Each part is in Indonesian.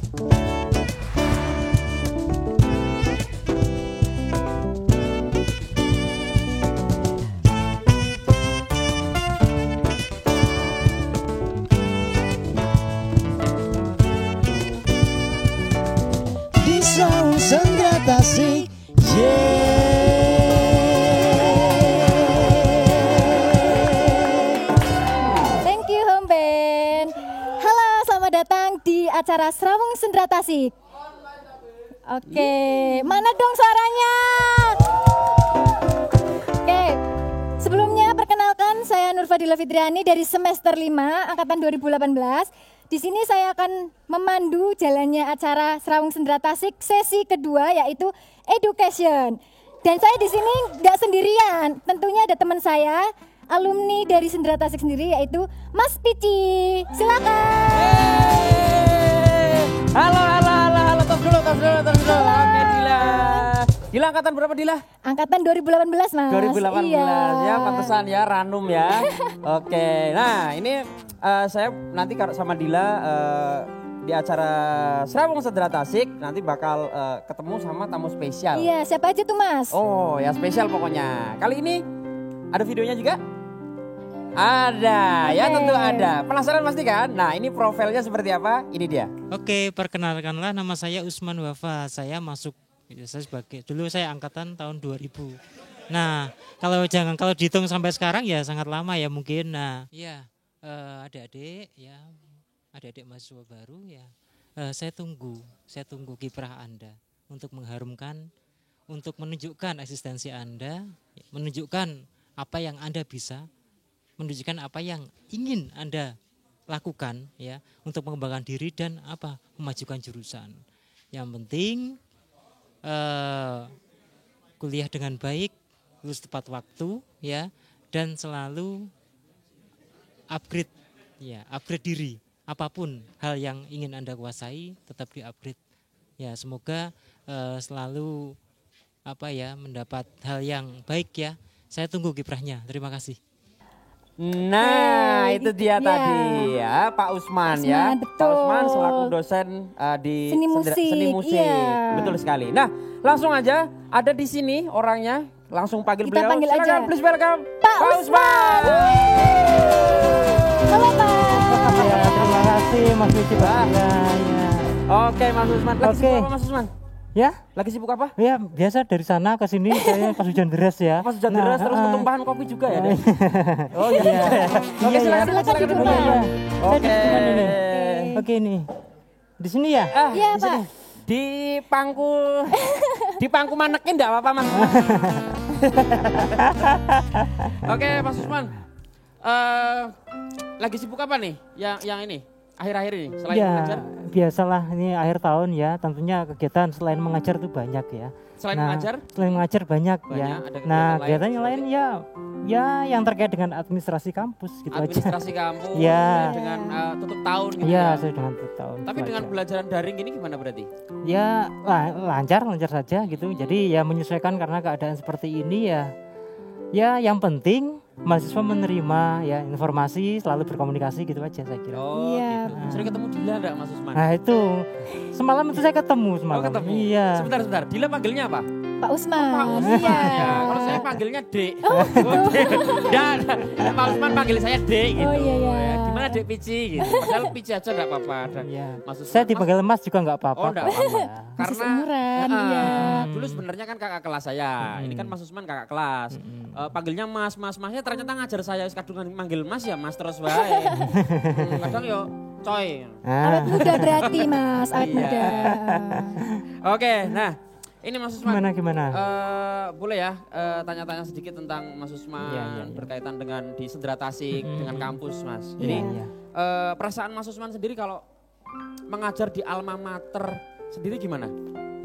Di Saung Senja Tasik, Thank you Home Band. Halo, selamat datang di acara Serawung Senja Tasik. Oke, mana dong suaranya? Oke, sebelumnya perkenalkan saya Nurfadila Fitriani dari semester 5 angkatan 2018. Di sini saya akan memandu jalannya acara Serawung Senja Tasik sesi kedua yaitu Education. Dan saya di sini nggak sendirian, tentunya ada teman saya, alumni dari Senja Tasik sendiri yaitu Mas Pici. Silakan. Halo, tos dulu. Oke, Dila angkatan berapa Dila? Angkatan 2018 Mas. 2018 Iya. ya, pantesan ya, ranum ya. Oke, nah ini saya nanti sama Dila di acara Serawung Senja Tasik nanti bakal ketemu sama tamu spesial. Iya, siapa aja tuh Mas? Oh ya spesial pokoknya. Kali ini ada videonya juga? Ada, ya tentu ada. Penasaran pasti kan? Nah ini profilnya seperti apa? Ini dia. Oke, perkenalkanlah nama saya Usman Wafa. Saya dulu saya angkatan tahun 2000. Nah, kalau dihitung sampai sekarang ya sangat lama ya mungkin. Nah, ya adik-adik mahasiswa baru ya. Saya tunggu kiprah Anda untuk mengharumkan, untuk menunjukkan eksistensi Anda, menunjukkan apa yang Anda bisa, menunjukkan apa yang ingin Anda lakukan ya untuk mengembangkan diri dan memajukan jurusan. Yang penting kuliah dengan baik, lulus tepat waktu ya, dan selalu upgrade diri. Apapun hal yang ingin Anda kuasai tetap di-upgrade. Ya, semoga selalu mendapat hal yang baik ya. Saya tunggu kiprahnya. Terima kasih. Nah, itu dia tadi ya, Pak Usman ya. Betul. Pak Usman selaku dosen di Seni musik. Iya. Betul sekali. Nah, langsung aja ada di sini orangnya, langsung panggil Kita beliau. panggil Silakan, aja. please welcome Pak Usman. Halo Pak. Ya, terima kasih Mas Wici Pak. Ya. Oke, Mas Usman. Lagi sibuk apa Mas Usman? Ya, Lagi sibuk apa? ya biasa dari sana ke sini saya pas hujan deras ya. Pas hujan deras terus tumpahan kopi juga ya, Dek? Oh iya. Oke, silakan Silakan duduk, dulu. Pak. Saya Oke. di depan ini. Oke nih. Di sini ya? Iya di sini. Pak. Di pangku manekin enggak apa-apa, Mas. Oke, Mas Usman. Lagi sibuk apa nih? Yang ini akhir-akhir ini selain Ya, mengajar? biasalah ini akhir tahun ya. Tentunya kegiatan selain mengajar itu banyak ya. Selain mengajar? Selain mengajar banyak ya. Banyak, ada kegiatan Nah, lain kegiatan yang lain ya yang terkait dengan administrasi kampus gitu aja. Administrasi kampus Ya. dengan tutup tahun gitu Iya, ya. saya dengan tahun. Tapi dengan pelajaran daring ini gimana berarti? Ya lancar saja gitu. Jadi ya menyesuaikan karena keadaan seperti ini ya. Ya yang penting mahasiswa menerima ya informasi, selalu berkomunikasi gitu aja saya kira. Oh, Iya. gitu. Sering ketemu Dila enggak Mas Usman? Nah itu semalam itu saya ketemu semalam. Oh, ketemu. Iya. Sebentar. Dila panggilnya apa? Pak Usman. Pak Usman Iya. ya. Kalau saya panggilnya Dek. Dek. Dan Pak Usman panggil saya Dek gitu. Oh, iya, iya. Ya, gimana Dek Pici gitu. Padahal Pici aja enggak apa-apa. Dan Iya. Mas Usman, Saya dipanggil Mas juga nggak apa-apa. Oh, enggak kok. apa-apa. Iya. Masih seumuran, iya. Dulu sebenarnya kan kakak kelas saya. Ini kan Mas Usman kakak kelas. Panggilnya Masnya ternyata ngajar saya kadang manggil Mas ya Mas terus wae. Kadang yo coy. Awet muda berarti Mas, awet Iya. muda. Oke, nah ini Mas Usman. Gimana? Boleh ya tanya-tanya sedikit tentang Mas Usman Iya. berkaitan dengan di Senja Tasik dengan kampus Mas. Iya, Jadi iya. perasaan Mas Usman sendiri kalau mengajar di alma mater sendiri gimana?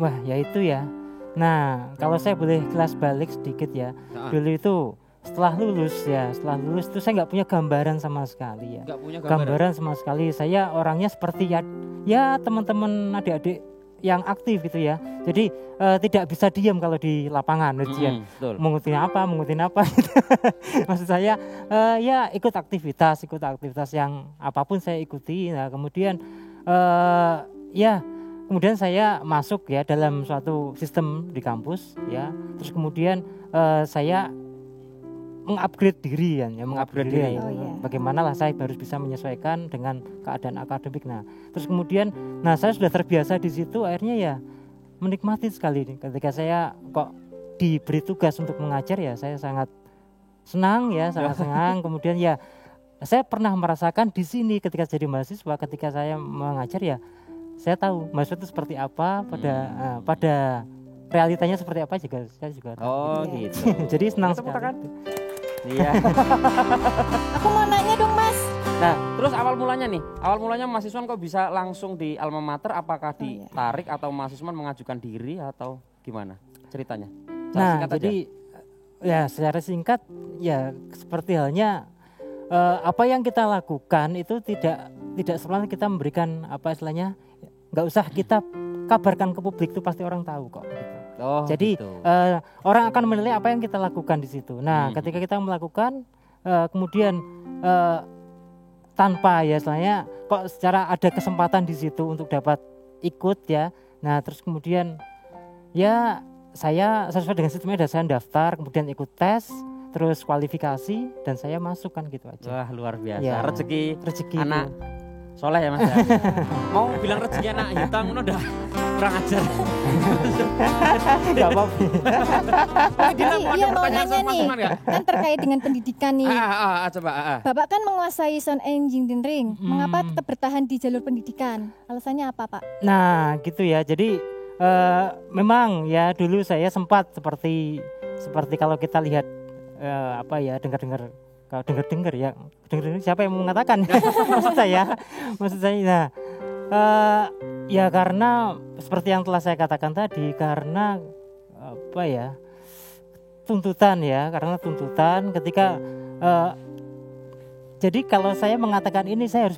Wah ya itu ya. Nah kalau saya boleh kelas balik sedikit ya. Nah, Dulu itu setelah lulus itu saya nggak punya gambaran sama sekali ya. nggak punya Gambaran sama sekali. Saya orangnya seperti ya teman-teman adik-adik yang aktif gitu ya. Jadi tidak bisa diam kalau di lapangan gitu ya. Betul. Mengutin apa gitu. Maksud saya ya ikut aktivitas yang apapun saya ikuti. Nah kemudian ya kemudian saya masuk ya dalam suatu sistem di kampus ya. Terus kemudian saya mengupgrade diri ya, mengupgrade diri. Oh, iya. Bagaimana lah saya harus bisa menyesuaikan dengan keadaan akademik. Nah, terus kemudian, saya sudah terbiasa di situ, akhirnya ya menikmati sekali nih. Ketika saya kok diberi tugas untuk mengajar ya, saya sangat senang ya, sangat senang. Kemudian ya, saya pernah merasakan di sini ketika jadi mahasiswa, ketika saya mengajar ya, saya tahu mahasiswa itu seperti apa pada realitanya seperti apa juga saya juga tahu. Oh Iya. gitu. Jadi senang Tepuk sekali. tangan. Iya. Aku mau nanya dong Mas. Nah, terus awal mulanya mahasiswa kok bisa langsung di alma mater? Apakah iya. ditarik atau mahasiswa mengajukan diri atau gimana ceritanya? Secara Nah, singkat jadi ya secara singkat ya seperti halnya apa yang kita lakukan itu tidak sebenarnya kita memberikan apa istilahnya, nggak usah kita kabarkan ke publik, itu pasti orang tahu kok. Gitu. Oh, Jadi gitu. orang akan menilai apa yang kita lakukan di situ. Nah, ketika kita melakukan kemudian tanpa ya istilahnya kok secara ada kesempatan di situ untuk dapat ikut ya. Nah, terus kemudian ya saya sesuai dengan sistemnya, saya daftar, kemudian ikut tes, terus kualifikasi dan saya masuk kan gitu aja. Wah, luar biasa. Ya, Rezeki anak itu. soleh ya Mas ya. Mau bilang rezeki anak hitam udah kurang ajar. Enggak apa-apa. Jadi mau ada iya mau pertanyaan nanya sama nih, teman nggak? kan terkait dengan pendidikan nih. Coba. Bapak kan menguasai sound engineering, mengapa tetap bertahan di jalur pendidikan? Alasannya apa Pak? Nah, gitu ya. Jadi memang ya dulu saya sempat seperti kalau kita lihat dengar-dengar ya, dengar siapa yang mengatakan? maksud saya nah ya karena seperti yang telah saya katakan tadi, karena tuntutan ketika jadi kalau saya mengatakan ini saya harus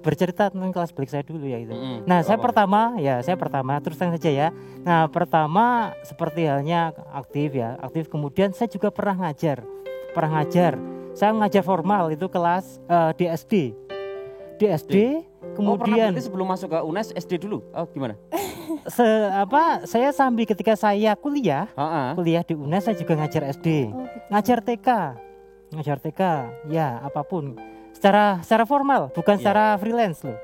bercerita tentang kelas break saya dulu ya itu. Nah, saya pertama terus terang saja ya. Nah, pertama seperti halnya aktif, kemudian saya juga pernah ngajar. Saya ngajar formal itu kelas di SD. Kemudian berarti sebelum masuk ke UNES SD dulu. Oh, gimana? Saya sambil ketika saya kuliah di UNES saya juga ngajar SD. Ngajar TK. Ya, apapun. Secara formal, bukan secara freelance loh.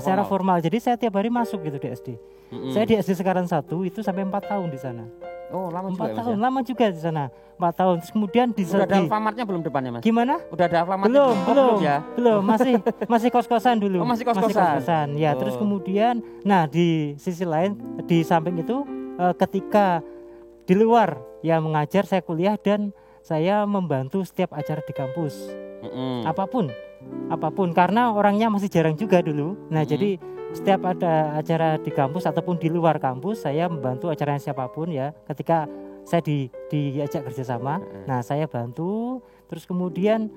Secara formal. Jadi saya tiap hari masuk gitu di SD. Saya di SD Sekarang 1 itu sampai 4 tahun di sana. Oh, lama 4 juga tahun, ya, Mas? lama juga di sana. 4 tahun. Terus kemudian Udah ada Alfamartnya belum depannya, Mas? Gimana? Udah ada Alfamartnya? Belum ya? Belum, masih kos-kosan dulu. Oh, masih kos-kosan. Ya, terus kemudian di sisi lain di samping itu ketika di luar ya mengajar, saya kuliah dan saya membantu setiap acara di kampus. Apapun karena orangnya masih jarang juga dulu. Nah, jadi setiap ada acara di kampus ataupun di luar kampus saya membantu acaranya siapapun ya. Ketika saya diajak kerjasama, nah saya bantu. Terus kemudian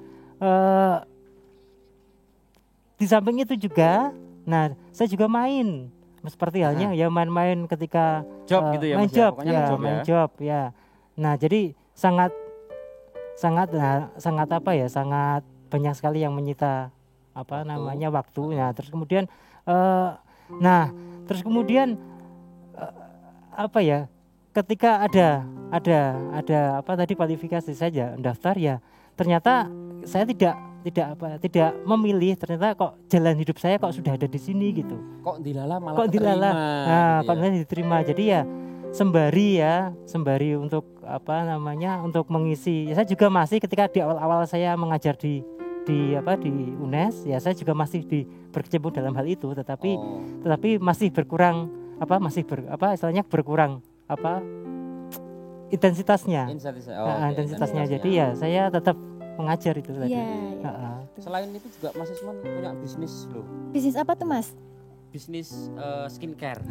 di samping itu juga, nah saya juga main seperti halnya ya main-main ketika job gitu ya, main Mas, ya? job Pokoknya main job ya. Nah, jadi sangat banyak sekali yang menyita waktu. Nah, terus kemudian ketika ada kualifikasi saja daftar ya, ternyata saya tidak memilih, ternyata kok jalan hidup saya kok sudah ada di sini gitu. Kok dilala malah diterima. Nah, gitu ya? diterima. Jadi ya sembari untuk untuk mengisi. Ya, saya juga masih ketika di awal-awal saya mengajar di UNES ya, saya juga masih berkecimpung dalam hal itu, tetapi masih berkurang berkurang intensitasnya. Intensitasnya. Jadi ya saya tetap mengajar itu tadi. Selain itu juga Mas Isman punya bisnis loh. Bisnis apa tuh Mas? Bisnis skincare.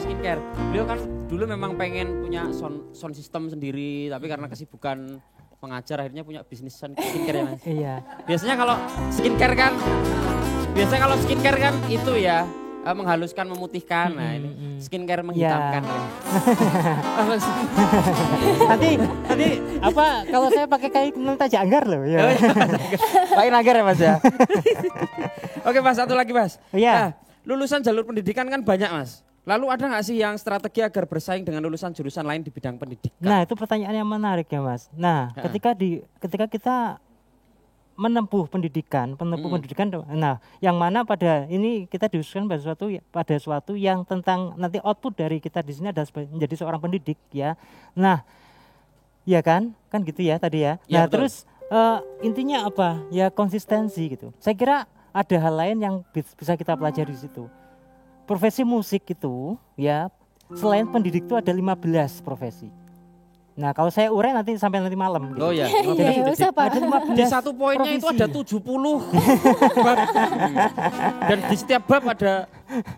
Skincare. Beliau kan dulu memang pengen punya sound system sendiri, tapi karena kesibukan pengajar akhirnya punya bisnis skincare ya, Mas. Iya. Biasanya kalau skincare kan itu ya menghaluskan, memutihkan. Nah, ini skincare menghitamkan. nanti kalau saya pakai kain tajak anggar loh ya. Pakai nagar ya, Mas ya. Oke, Mas, satu lagi, Mas. Iya. lulusan jalur pendidikan kan banyak Mas. Lalu ada nggak sih yang strategi agar bersaing dengan lulusan jurusan lain di bidang pendidikan? Nah, itu pertanyaan yang menarik ya, Mas. Nah, ketika kita menempuh pendidikan, nah, yang mana pada ini kita dihuskan pada suatu yang tentang nanti output dari kita di sini adalah menjadi seorang pendidik ya. Nah, ya kan gitu ya tadi ya. Ya, Nah, betul. terus intinya apa? Ya konsistensi gitu. Saya kira ada hal lain yang bisa kita pelajari di situ. Profesi musik itu ya selain pendidik itu ada 15 profesi. Nah, kalau saya urai nanti sampai nanti malam gitu. Oh ya, Iya, usah Pak. Ada 15 di satu poinnya itu ada 70 bab. Dan di setiap bab ada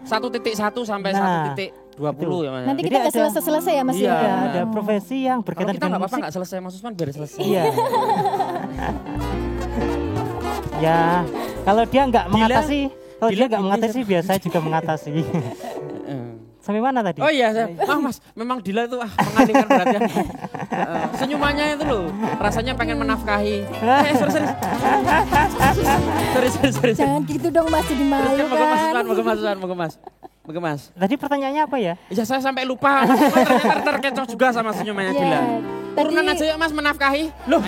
1.1 sampai Nah, 1.20 ya Mas. Nanti Jadi kita nggak ada- selesai ya Mas. Iya. ya? Ada profesi yang Kalau berkaitan kita dengan nggak apa-apa musik. nggak selesai Mas Usman biar selesai. Iya. Ya, kalau dia nggak mengatasi, biasa juga mengatasi. Sampai mana tadi? Oh iya, Mas, memang Dila itu mengalihkan perhatian. Senyumannya itu loh, rasanya pengen menafkahi. Sorry. Jangan gitu dong Mas, jadi malu kan. Moga Mas. Tadi pertanyaannya apa ya? Ya saya sampai lupa, ternyata terkecoh juga sama senyumannya Iya. Dila. Tadi Turunan aja ya Mas menafkahi. Loh.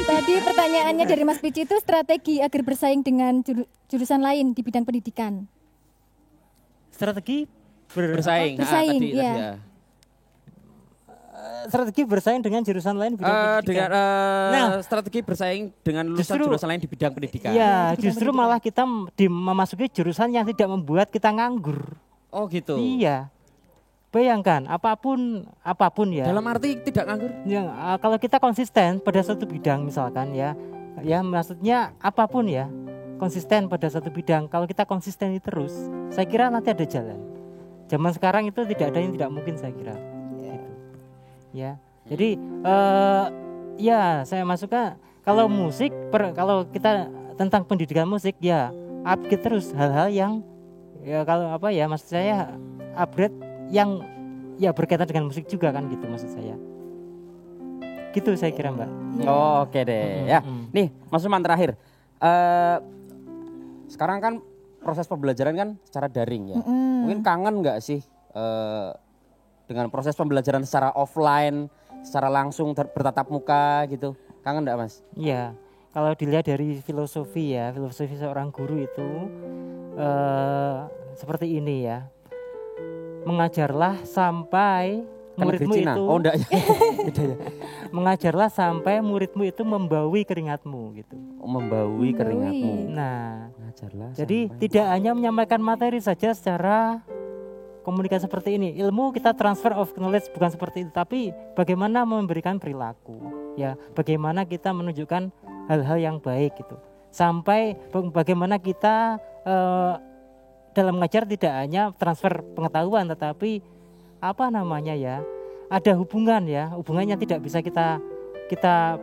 Tadi pertanyaannya dari Mas Pici itu strategi agar bersaing dengan jurusan lain di bidang pendidikan. Strategi Bersaing. Bersaing, Tadi iya. ya. strategi bersaing dengan jurusan lain bidang Dengan pendidikan. Nah, strategi bersaing dengan lulusan justru- jurusan lain di bidang pendidikan. Iya, justru malah kita memasuki jurusan yang tidak membuat kita nganggur. Oh gitu. Iya. Bayangkan apapun ya. Dalam arti tidak nganggur. Yang kalau kita konsisten pada satu bidang misalkan ya maksudnya apapun ya konsisten pada satu bidang. Kalau kita konsisten terus, saya kira nanti ada jalan. Zaman sekarang itu tidak ada yang tidak mungkin saya kira. Gitu. Ya, jadi ya saya masukkan kalau musik, kalau kita tentang pendidikan musik ya upgrade terus hal-hal yang ya kalau apa ya maksud saya upgrade yang ya berkaitan dengan musik juga kan gitu maksud saya. Gitu saya kira Mbak. Oh, oke deh ya. Nih Mas Usman terakhir. Sekarang kan proses pembelajaran kan secara daring ya. Mungkin kangen nggak sih dengan proses pembelajaran secara offline, secara langsung bertatap muka gitu? Kangen nggak Mas? Iya. Kalau dilihat dari filosofi seorang guru itu seperti ini ya. Mengajarlah sampai muridmu Cina. itu Oh enggak ya. Beda ya. mengajarlah sampai muridmu itu membaui keringatmu gitu. Membaui keringatmu. Nah, Mengajarlah. jadi sampai- tidak hanya menyampaikan materi saja secara komunikasi seperti ini. Ilmu kita transfer of knowledge bukan seperti itu, tapi bagaimana memberikan perilaku. Ya, bagaimana kita menunjukkan hal-hal yang baik gitu. Sampai bagaimana kita dalam mengajar tidak hanya transfer pengetahuan tetapi apa namanya ya? Ada hubungan ya, hubungannya tidak bisa kita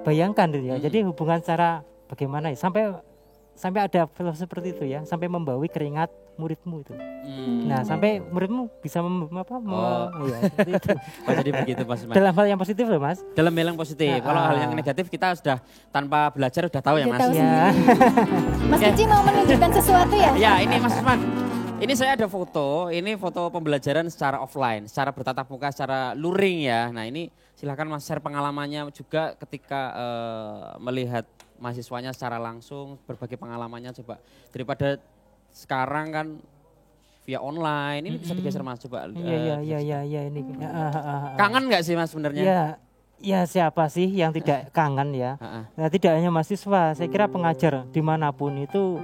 bayangkan gitu ya. Jadi hubungan secara bagaimana ya? Sampai ada filosofi seperti itu ya, sampai membaui keringat muridmu itu. Nah, sampai muridmu bisa ya, seperti itu. Oh, jadi begitu Mas Usman. Dalam hal yang positif loh, Mas. Dalam hal yang positif. Kalau hal yang negatif kita sudah tanpa belajar sudah tahu ya Udah Mas. tahu Ya. Mas Pici mau menunjukkan sesuatu ya? Ya ini Mas Usman. Ini saya ada foto, ini foto pembelajaran secara offline, secara bertatap muka, secara luring ya. Nah ini silakan Mas share pengalamannya juga ketika melihat mahasiswanya secara langsung, berbagi pengalamannya coba. Daripada sekarang kan via online, ini bisa digeser Mas coba. Iya ini. Kangen nggak sih Mas sebenarnya? Ya siapa sih yang tidak kangen ya? Nah, tidak hanya mahasiswa, saya kira pengajar dimanapun itu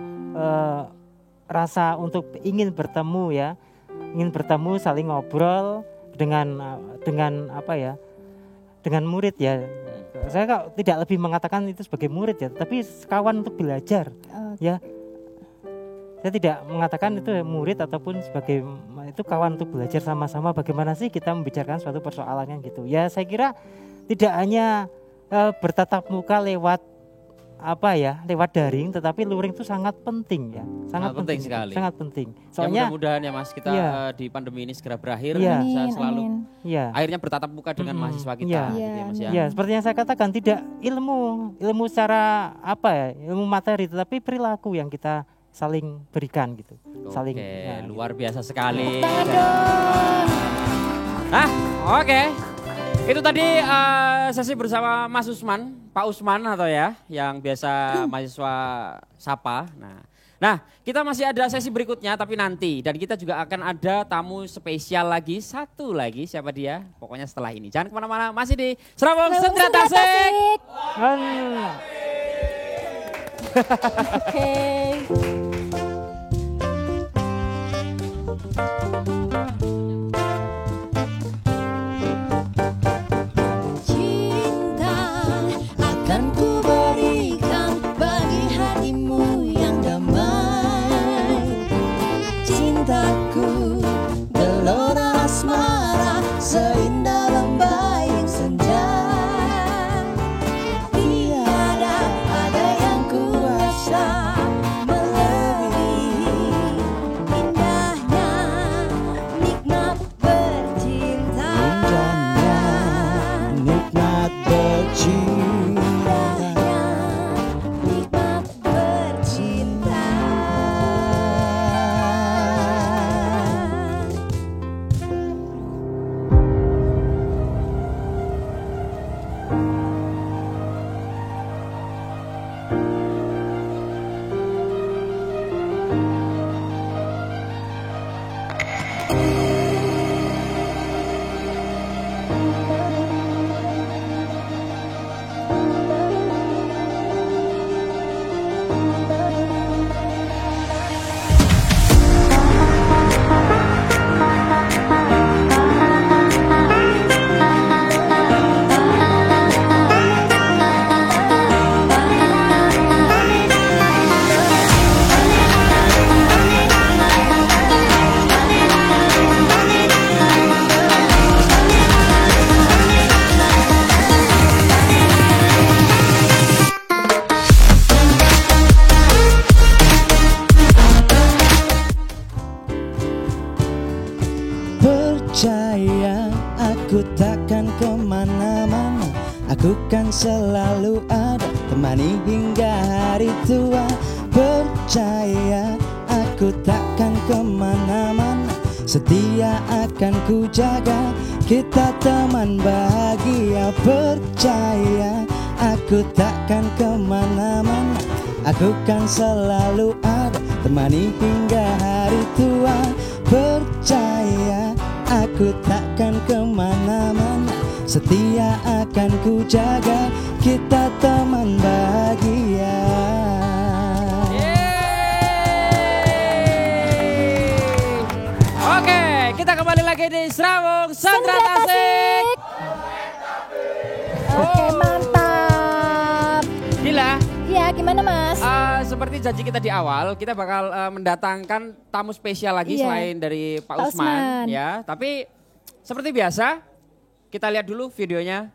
rasa untuk ingin bertemu ya, saling ngobrol dengan apa ya, dengan murid ya. Saya kok tidak lebih mengatakan itu sebagai murid ya, tapi kawan untuk belajar ya. Saya tidak mengatakan itu murid ataupun sebagai itu kawan untuk belajar sama-sama bagaimana sih kita membicarakan suatu persoalan yang gitu. Ya saya kira tidak hanya bertatap muka lewat lewat daring, tetapi luring itu sangat penting ya, sangat penting sekali. sangat penting. Soalnya mudah-mudahan ya Mas kita di pandemi ini segera berakhir, Iya. bisa selalu Iya. akhirnya bertatap muka dengan mahasiswa kita, gitu ya Mas ya. Ya, seperti yang saya katakan, tidak ilmu secara ilmu materi, tetapi perilaku yang kita saling berikan gitu. Saling. Oke, luar biasa sekali. Tangan dong. Oke. Itu tadi sesi bersama Mas Usman, Pak Usman atau ya, yang biasa mahasiswa sapa. Nah, kita masih ada sesi berikutnya tapi nanti, dan kita juga akan ada tamu spesial lagi, satu lagi, siapa dia? Pokoknya setelah ini. Jangan kemana-mana, masih di Serawung Sentra Tasik. Oke. Cinta akan ku berikan bagi hatimu yang damai. Cintaku gelora asmara seindah lembayung senja. Tiada ada yang kuasa melebihi indahnya nikmat bercinta. Nikmat bercinta. Nikmat bercinta. Percaya aku takkan kemana-mana, aku kan selalu ada temani hingga hari tua. Percaya aku takkan kemana-mana, setia akan ku jaga, kita teman bahagia. Percaya aku takkan kemana-mana, aku kan selalu ada temani hingga hari tua. Percaya aku takkan kemana-mana, setia akan ku jaga, kita teman bahagia. Oke, kita kembali lagi di Serawung Sentra Tasik. Oke, mantap. Dila, Ya, gimana Mas? seperti janji kita di awal, kita bakal mendatangkan tamu spesial lagi Iya. selain dari Pak Pak Usman, Usman. ya. Tapi seperti biasa, kita lihat dulu videonya.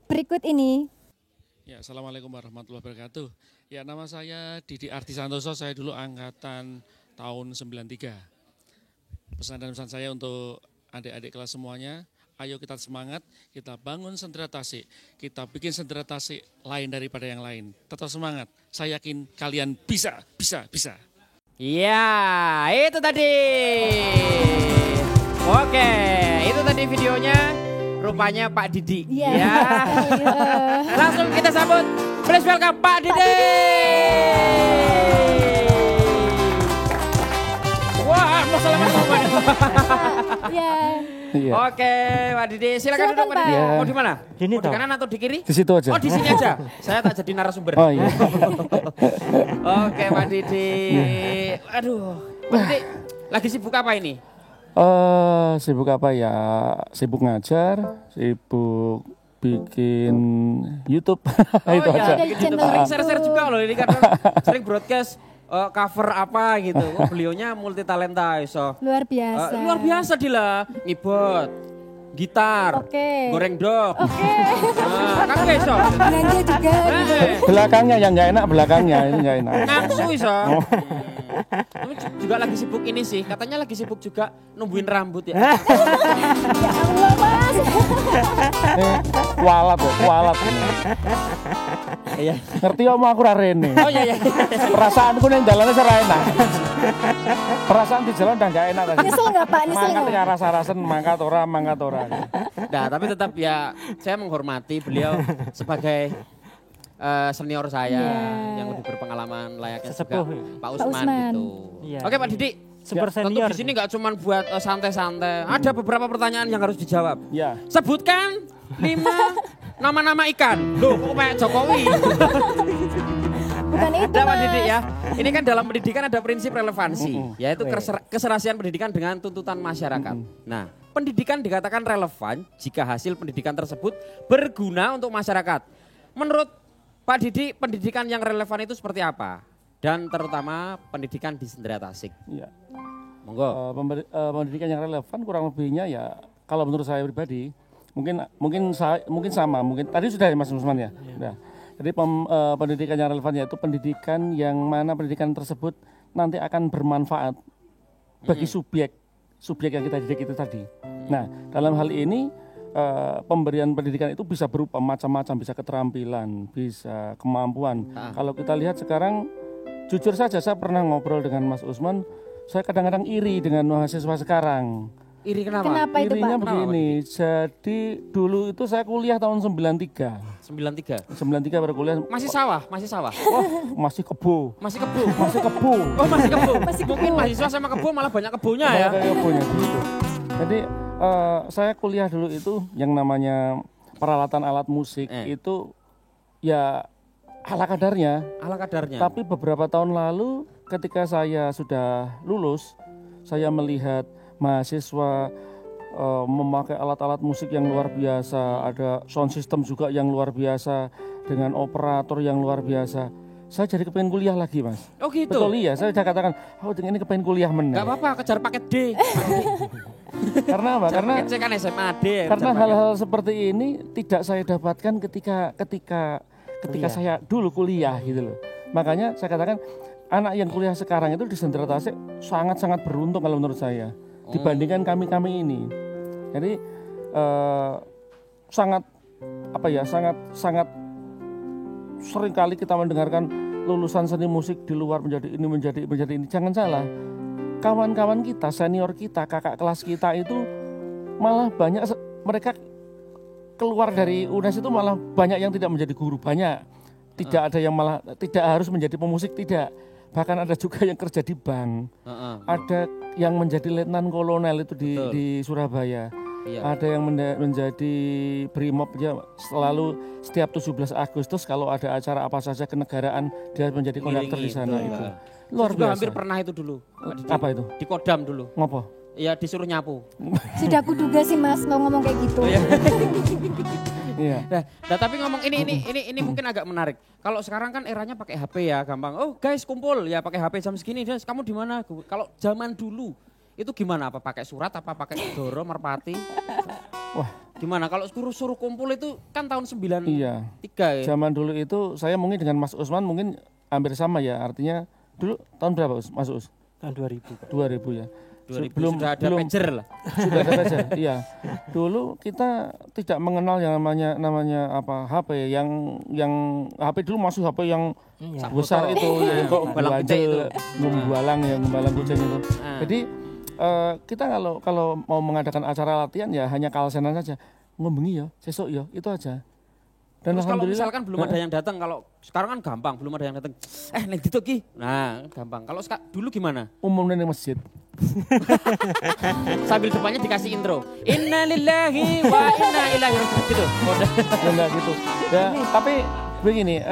Berikut ini. Ya, Assalamualaikum warahmatullahi wabarakatuh. Ya, nama saya Didi Arti Santoso, saya dulu angkatan tahun 93. Pesan dan pesan saya untuk adik-adik kelas semuanya, ayo kita semangat, kita bangun Sentra Tasik, kita bikin Sentra Tasik lain daripada yang lain. Tetap semangat, saya yakin kalian bisa. Iya, itu tadi. Oke, itu tadi videonya. Rupanya Pak Didi. Iya. Ya. Langsung kita sambut. Please welcome Pak Didi. Wah, mau salaman. Ya. Oke, Pak Didi, silakan duduk Pak Didi. Pak. Mau di mana? Sini, Mau di toh. kanan atau di kiri? Di situ aja. Oh, di sini aja. Saya tak jadi narasumber. Oh iya. Oke, Pak Didi. Aduh, Pak Didi, lagi sibuk apa ini? Sibuk apa ya? Sibuk ngajar, sibuk bikin YouTube. Itu iya, aja. bikin YouTube. Sering share-share juga loh ini kadang sering broadcast cover apa gitu. Oh, beliaunya multi talenta iso. Luar biasa. Luar biasa Dila, ngibot. gitar, Oke. goreng dog. Oke. Nah, kan gak iso. Belanja juga gitu. Belakangnya yang nggak enak, belakangnya ini nggak enak. Ngangsu iso. Kamu juga lagi sibuk ini sih, katanya lagi sibuk juga numbuhin rambut ya. Ya Allah Mas. Kualat ya, kualat. Iya. Ngerti omong aku ra rene. Oh iya iya. Perasaanku ning dalane ora enak. Perasaan di jalan udah nggak enak tadi. Nyesel nggak Pak? Nyesel Mangkat nggak? ya rasa-rasen mangkat ora. Nah, tapi tetap ya saya menghormati beliau sebagai senior saya yang udah berpengalaman layaknya Sesepuh. juga Pak Pak Usman Usman. gitu. Iya. Oke Pak Didi, Super tentu senior. di sini nggak cuma buat santai-santai. Ada beberapa pertanyaan yang harus dijawab. Ya. Sebutkan 5 nama-nama ikan. Loh, kok kayak Jokowi? Bukan itu Nah, Pak Mas. Didi ya. Ini kan dalam pendidikan ada prinsip relevansi, yaitu keserasian pendidikan dengan tuntutan masyarakat. Nah, pendidikan dikatakan relevan jika hasil pendidikan tersebut berguna untuk masyarakat. Menurut Pak Didi, pendidikan yang relevan itu seperti apa? Dan terutama pendidikan di Sendera Tasik. Iya. Monggo. Pendidikan yang relevan kurang lebihnya ya kalau menurut saya pribadi mungkin sama tadi sudah ya Mas Usman ya. Nah, jadi pendidikan yang relevan yaitu pendidikan yang mana pendidikan tersebut nanti akan bermanfaat bagi subjek yang kita didik itu tadi. Nah, dalam hal ini pemberian pendidikan itu bisa berupa macam-macam, bisa keterampilan, bisa kemampuan. Kalau kita lihat sekarang, jujur saja saya pernah ngobrol dengan Mas Usman, saya kadang-kadang iri dengan mahasiswa sekarang. Iri kenapa? Kenapa itu Pak? Irinya begini, jadi dulu itu saya kuliah tahun 93. 93. Baru kuliah. Masih sawah? Wah, masih kebo. Masih kebo? Oh, masih kebo. Mungkin mahasiswa sama kebo malah banyak kebonya ya. Kayak kebonya gitu. Jadi saya kuliah dulu itu yang namanya peralatan alat musik itu ya ala kadarnya. Tapi beberapa tahun lalu ketika saya sudah lulus, saya melihat mahasiswa memakai alat-alat musik yang luar biasa, ada sound system juga yang luar biasa, dengan operator yang luar biasa. Saya jadi kepengen kuliah lagi Mas. Oh gitu? Betul iya, saya sudah katakan, ini kepengen kuliah menang. Gak apa-apa, kejar paket D. Karena apa? Karena C kan SMA D. Karena hal-hal seperti ini tidak saya dapatkan ketika saya dulu kuliah gitu loh. Makanya saya katakan anak yang kuliah sekarang itu di Sendera Tasik sangat-sangat beruntung kalau menurut saya dibandingkan kami ini. Jadi sangat sering kali kita mendengarkan lulusan seni musik di luar menjadi ini. Jangan salah, kawan-kawan kita, senior kita, kakak kelas kita itu malah banyak mereka keluar dari UNES itu malah banyak yang tidak menjadi guru, banyak. Tidak ada yang malah tidak harus menjadi pemusik, tidak. Bahkan ada juga yang kerja di bank. Ada yang menjadi letnan kolonel itu di Surabaya. Iya. Ada yang menjadi brimob ya, selalu setiap 17 Agustus kalau ada acara apa saja kenegaraan dia menjadi konduktor di sana itu. Luar biasa. Hampir pernah itu dulu. Apa itu? Di Kodam dulu. Ngopo? Iya, disuruh nyapu. Sudah kuduga sih Mas mau ngomong kayak gitu. Iya. Nah, tapi ngomong ini mungkin agak menarik. Kalau sekarang kan eranya pakai HP ya, gampang. Oh, guys, kumpul ya pakai HP jam segini. Guys, kamu di mana? Kalau zaman dulu itu gimana? Apa pakai surat, apa pakai Doro, Merpati? Wah, gimana? Kalau suruh kumpul itu kan tahun 93 iya. ya. Zaman dulu itu saya mungkin dengan Mas Usman mungkin hampir sama ya. Artinya dulu tahun berapa Mas Us? Tahun 2000. 2000 ya. 2000 sudah ada pager lah. Sudah ada pager, iya. Dulu kita tidak mengenal yang namanya apa HP yang HP dulu masuk HP yang besar itu kok gumbalang kucing itu. Jadi kita kalau mau mengadakan acara latihan ya hanya kalsenan saja. Ngombengi ya, sesuk ya, itu aja. Dan terus kalau misalkan belum ada yang datang, kalau sekarang kan gampang, belum ada yang datang. Nek dituk ki. Nah, gampang. Kalau dulu gimana? Umumnya di masjid. Sambil depannya dikasih intro. Innalillahi wa inna ilaihi raji'un gitu. Enggak gitu. Ya, tapi begini,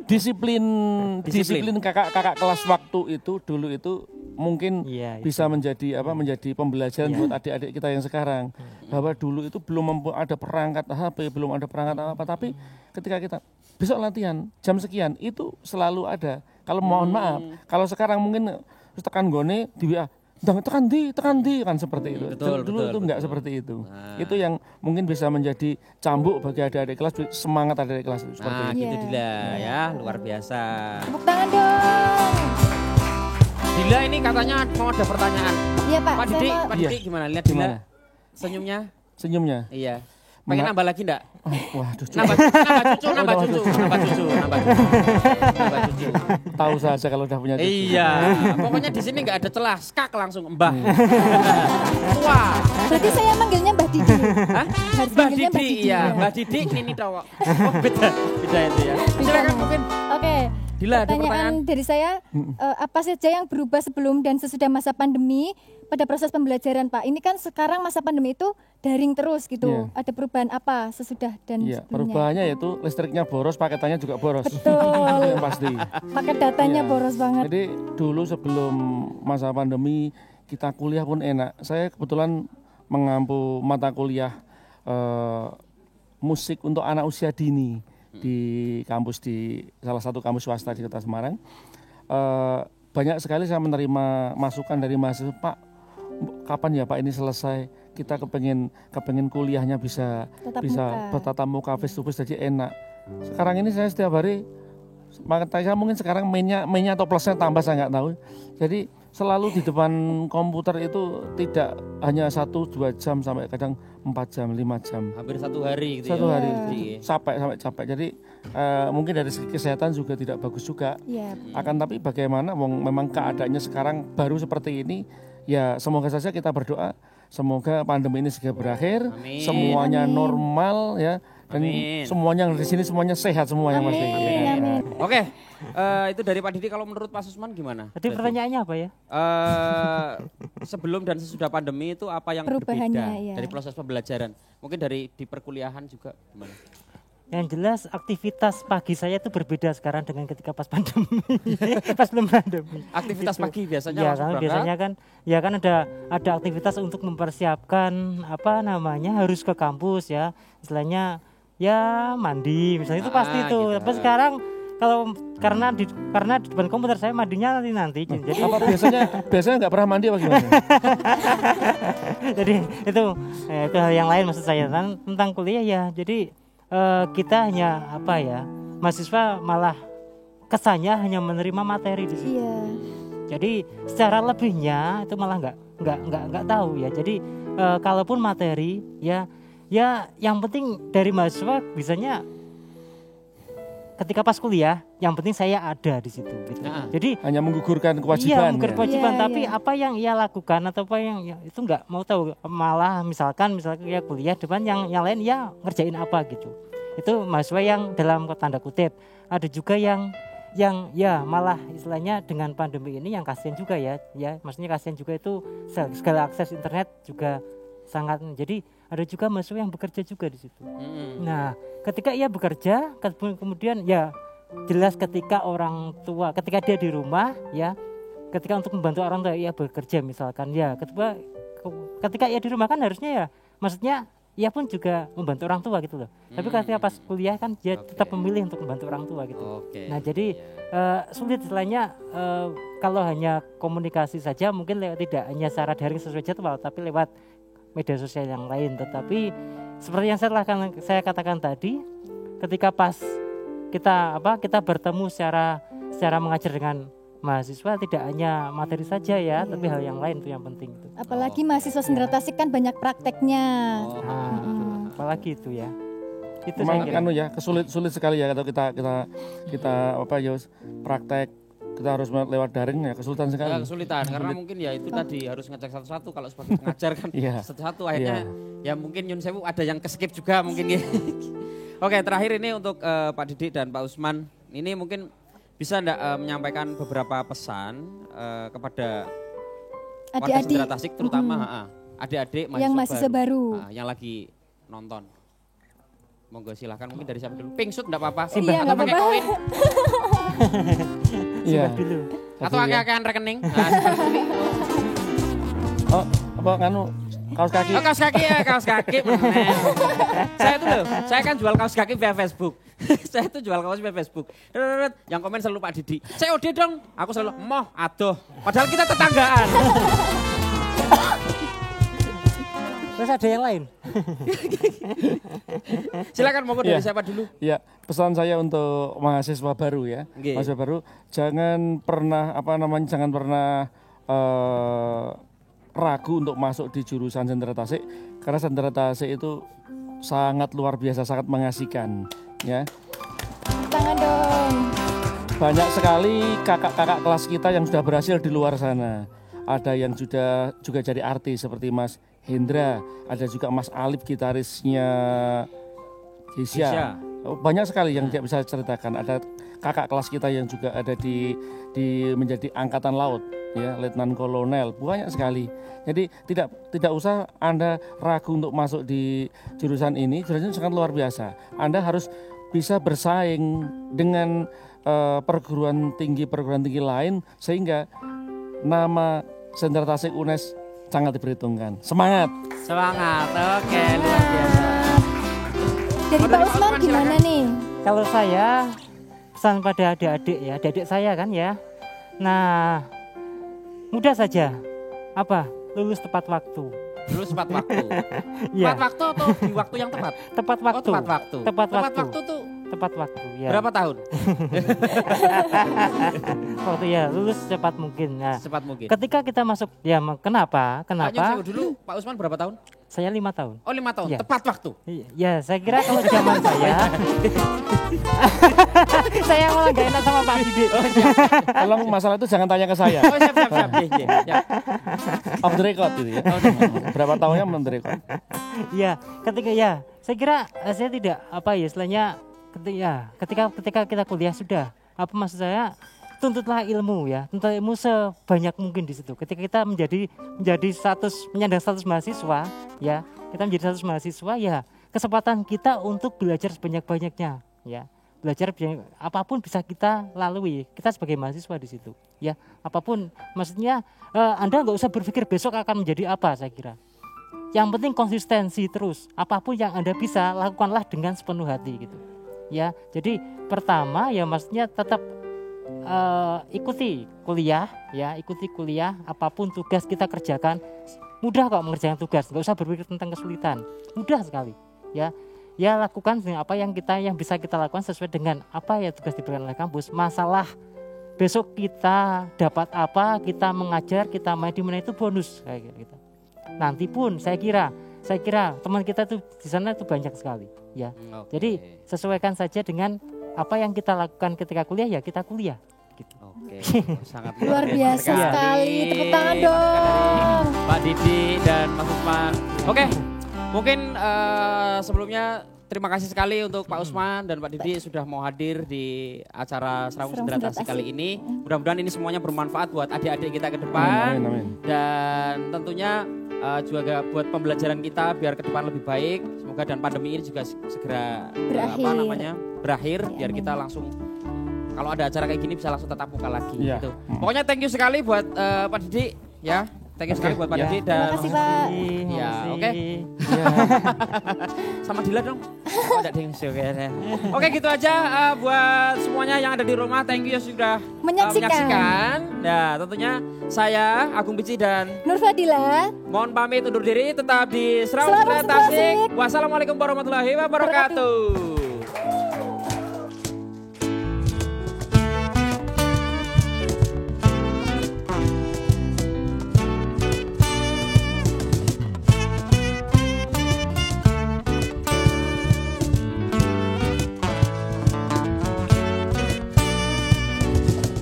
disiplin kakak kelas waktu itu dulu itu mungkin bisa menjadi pembelajaran buat adik-adik kita yang sekarang. Bahwa dulu itu belum ada perangkat HP, belum ada perangkat apa, tapi ketika kita besok latihan jam sekian itu selalu ada. Kalau mohon maaf, kalau sekarang mungkin tekan gone di WA tekan di kan seperti itu. Betul, Dulu itu enggak seperti itu. Itu yang mungkin bisa menjadi cambuk bagi adik-adik kelas, semangat adik-adik kelas itu seperti itu. Gitu Dila ya, luar biasa. Tepuk tangan dong. Dila ini katanya mau ada pertanyaan. Iya Pak. Pak Didi gimana? Lihat Dila senyumnya. Senyumnya. Iya. Pengen nambah lagi enggak? Waduh, Nambah cucu. Tahu saja kalau udah punya cucu. Iya, pokoknya di sini enggak ada celah, skak langsung Mbah. Tua. Berarti saya manggilnya Mbah Didi. Hah? Harus Mbah manggilnya Didi, iya. Mbah Didi ini tawak. Oh, beda itu ya. Silakan mungkin. Oke. Dila, ada pertanyaan dari saya, apa saja yang berubah sebelum dan sesudah masa pandemi pada proses pembelajaran Pak? Ini kan sekarang masa pandemi itu daring terus gitu. Iya. Ada perubahan apa sesudah dan Iya, sebelumnya? perubahannya yaitu listriknya boros, paketannya juga boros. Betul. Itu yang pasti. Paket datanya Iya. boros banget. Jadi dulu sebelum masa pandemi kita kuliah pun enak. Saya kebetulan mengampu mata kuliah musik untuk anak usia dini di kampus, di salah satu kampus swasta di Kota Semarang. Banyak sekali saya menerima masukan dari mahasiswa, Pak, kapan ya Pak ini selesai? Kita kepengen kuliahnya bisa bertatap muka, face to face, jadi enak. Sekarang ini saya setiap hari, makanya mungkin sekarang mainnya atau plusnya tambah saya nggak tahu. Jadi selalu di depan komputer itu tidak hanya 1-2 jam, sampai kadang 4 jam, 5 jam. Hampir satu hari gitu Satu ya. hari, sampai capek. Jadi mungkin dari segi kesehatan juga tidak bagus juga. Iya. Akan tapi bagaimana, memang keadaannya sekarang baru seperti ini, ya semoga saja kita berdoa, semoga pandemi ini segera berakhir, Amin. semuanya normal ya, dan Amin. semuanya di sini semuanya sehat semua yang pasti. Amin. Oke, itu dari Pak Didi. Kalau menurut Pak Susman gimana? Tadi pertanyaannya apa ya? Sebelum dan sesudah pandemi itu apa yang Perubahannya, berbeda iya. dari proses pembelajaran? Mungkin dari di perkuliahan juga gimana? Yang jelas aktivitas pagi saya itu berbeda sekarang dengan ketika pas pandemi. Pas belum pandemi. Aktivitas Gitu. pagi biasanya Ya langsung kan berangkat? biasanya kan ya kan ada aktivitas untuk mempersiapkan harus ke kampus ya. Istilahnya ya mandi misalnya itu pasti itu. Gitu. Tapi sekarang karena di depan komputer saya mandinya nanti. Jadi Apa biasanya nggak pernah mandi apa gimana? jadi itu hal yang lain maksud saya tentang kuliah ya. Jadi kita hanya mahasiswa malah kesannya hanya menerima materi di situ. Iya. Jadi secara lebihnya itu malah nggak tahu ya. Jadi kalaupun materi ya yang penting dari mahasiswa bisanya ketika pas kuliah yang penting saya ada di situ gitu. Nah. Jadi Hanya menggugurkan iya, kewajiban. menggugurkan Ya? kewajiban, Iya, tapi iya. apa yang ia lakukan atau apa yang itu nggak mau tahu, malah misalkan ya kuliah depan yang lain ya ngerjain apa gitu. Itu mahasiswa yang dalam tanda kutip. Ada juga yang ya malah istilahnya dengan pandemi ini yang kasihan juga ya maksudnya kasihan juga itu segala akses internet juga sangat. Jadi ada juga mahasiswa yang bekerja juga di situ. Nah, ketika ia bekerja, kemudian ya jelas ketika orang tua, ketika dia di rumah ya, ketika untuk membantu orang tua ia bekerja misalkan ya, ketika ia di rumah kan harusnya ya, maksudnya ia pun juga membantu orang tua gitu loh. Tapi ketika pas kuliah kan dia tetap memilih untuk membantu orang tua gitu. Nah jadi sulit istilahnya kalau hanya komunikasi saja mungkin tidak hanya secara daring sesuai jadwal, tapi lewat media sosial yang lain. Tetapi seperti yang saya katakan tadi, ketika pas kita bertemu secara mengajar dengan mahasiswa, tidak hanya materi saja ya, tapi hal yang lain itu yang penting itu. Apalagi mahasiswa sendera tasik kan banyak prakteknya. Apalagi itu ya. Itu Memang saya kira. sulit sekali ya kalau kita praktek, kita harus lewat daring ya, kesulitan sekali. Kesulitan karena mungkin ya itu tadi harus ngecek satu-satu. Kalau sebagai pengajar kan Iya. satu-satu akhirnya ya mungkin Yun Sewu ada yang keskip juga mungkin ya. Oke, terakhir ini untuk Pak Didi dan Pak Usman, ini mungkin bisa enggak menyampaikan beberapa pesan kepada warga Adik-adik. Sendera Tasik terutama adik-adik Yang mahasiswa baru. yang lagi nonton. Monggo silahkan, mungkin dari siapa dulu? Pingsut enggak apa-apa. Iya, Atau nggak pakai apa-apa. koin Iya. Dulu. atau ya. akeh-akehan rekening. Nah, seperti ini. Oh, apa kaos kaki? Oh, kaos kaki ya, kaos kaki. Saya tuh loh, saya kan jual kaos kaki via Facebook. Saya tuh jual kaos via Facebook. Yang komen selalu Pak Didi. COD dong. Aku selalu, moh, aduh. Padahal kita tetanggaan. Terus ada yang lain? Silakan monggo dari siapa dulu? Ya, pesan saya untuk mahasiswa baru ya. Nggih. Mahasiswa baru jangan pernah ragu untuk masuk di jurusan Sendera Tasik karena Sendera Tasik itu sangat luar biasa, sangat mengasihkan ya. Tangan dong. Banyak sekali kakak-kakak kelas kita yang sudah berhasil di luar sana. Ada yang sudah juga jadi artis seperti Mas Hendra, ada juga Mas Alif gitarisnya Gisya. Banyak sekali yang tidak bisa ceritakan. Ada kakak kelas kita yang juga ada di menjadi angkatan laut ya, letnan kolonel, banyak sekali. Jadi tidak usah Anda ragu untuk masuk di jurusan ini. Jurusan ini sangat luar biasa. Anda harus bisa bersaing dengan perguruan tinggi lain sehingga nama Sendera Tasik UNES sangat diperhitungkan. Semangat. Semangat. Oke, luar biasa. Dari Pak Usman gimana nih? Kalau saya pesan pada adik-adik ya, adik-adik saya kan ya. Nah, mudah saja. Apa? Lulus tepat waktu. Dulu tepat waktu. Iya. Tepat waktu atau di waktu yang tepat? Tepat waktu. Oh, tepat waktu. Tepat Tepat waktu. waktu tuh Tepat waktu. Ya. berapa tahun? Waktu ya, lulus secepat mungkin. Nah, Secepat mungkin. ketika kita masuk, ya kenapa? Pak Nyong, Kenapa? dulu Pak Usman berapa tahun? Saya 5 tahun. Oh 5 tahun, Iya. tepat waktu. Ya, saya kira kalau zaman saya, saya malah gak enak sama Pak Didi. Tolong masalah itu jangan tanya ke saya. Oh siap. Ya. Off the record gitu ya. Berapa tahunnya on the record? Ya, saya kira saya tidak istilahnya ketika kita kuliah sudah maksud saya tuntutlah ilmu ya, tuntut ilmu sebanyak mungkin di situ. Ketika kita menyandang status mahasiswa ya, kita menjadi status mahasiswa ya, kesempatan kita untuk belajar sebanyak-banyaknya ya. Belajar apapun bisa kita lalui, kita sebagai mahasiswa di situ ya. Apapun maksudnya Anda nggak usah berpikir besok akan menjadi apa, saya kira. Yang penting konsistensi terus. Apapun yang Anda bisa lakukanlah dengan sepenuh hati gitu. Ya, jadi pertama ya maksudnya tetap ikuti kuliah ya, apapun tugas kita kerjakan. Mudah kok mengerjakan tugas, nggak usah berpikir tentang kesulitan. Mudah sekali ya. Ya lakukan apa yang bisa kita lakukan sesuai dengan apa ya tugas diberikan oleh kampus. Masalah besok kita dapat apa, kita mengajar, kita main di mana itu bonus kayak gitu. Nanti pun saya kira teman kita tuh di sana tuh banyak sekali ya. Oke. Jadi sesuaikan saja dengan apa yang kita lakukan ketika kuliah ya kita kuliah gitu. Oke, sangat Luar biasa sekali. Tepuk tangan dong. Pak Didi dan Mas Usman. Oke, mungkin sebelumnya terima kasih sekali untuk Pak Usman dan Pak Didi sudah mau hadir di acara Serawung Sendera Tasik kali ini. Mudah-mudahan ini semuanya bermanfaat buat adik-adik kita ke depan. Amin. Dan tentunya juga buat pembelajaran kita biar ke depan lebih baik. Semoga dan pandemi ini juga segera berakhir Ya, biar kita langsung kalau ada acara kayak gini bisa langsung tatap muka lagi Iya. gitu. Pokoknya thank you sekali buat Pak Didi ya. Thank you sekali buat Pak Ya. Didi Terima dan kasih Pak. Ya, oke. Sama Dila dong. Oh, ada ding Oke, gitu aja buat semuanya yang ada di rumah. Thank you sudah menyaksikan. Nah, tentunya saya Agung Bici dan Nur Fadila. mohon pamit undur diri, tetap di Serawung Selamat Sendera Tasik. Tasik. Wassalamualaikum warahmatullahi wabarakatuh.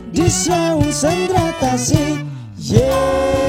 Di Serawung Sendera Tasik, yeah.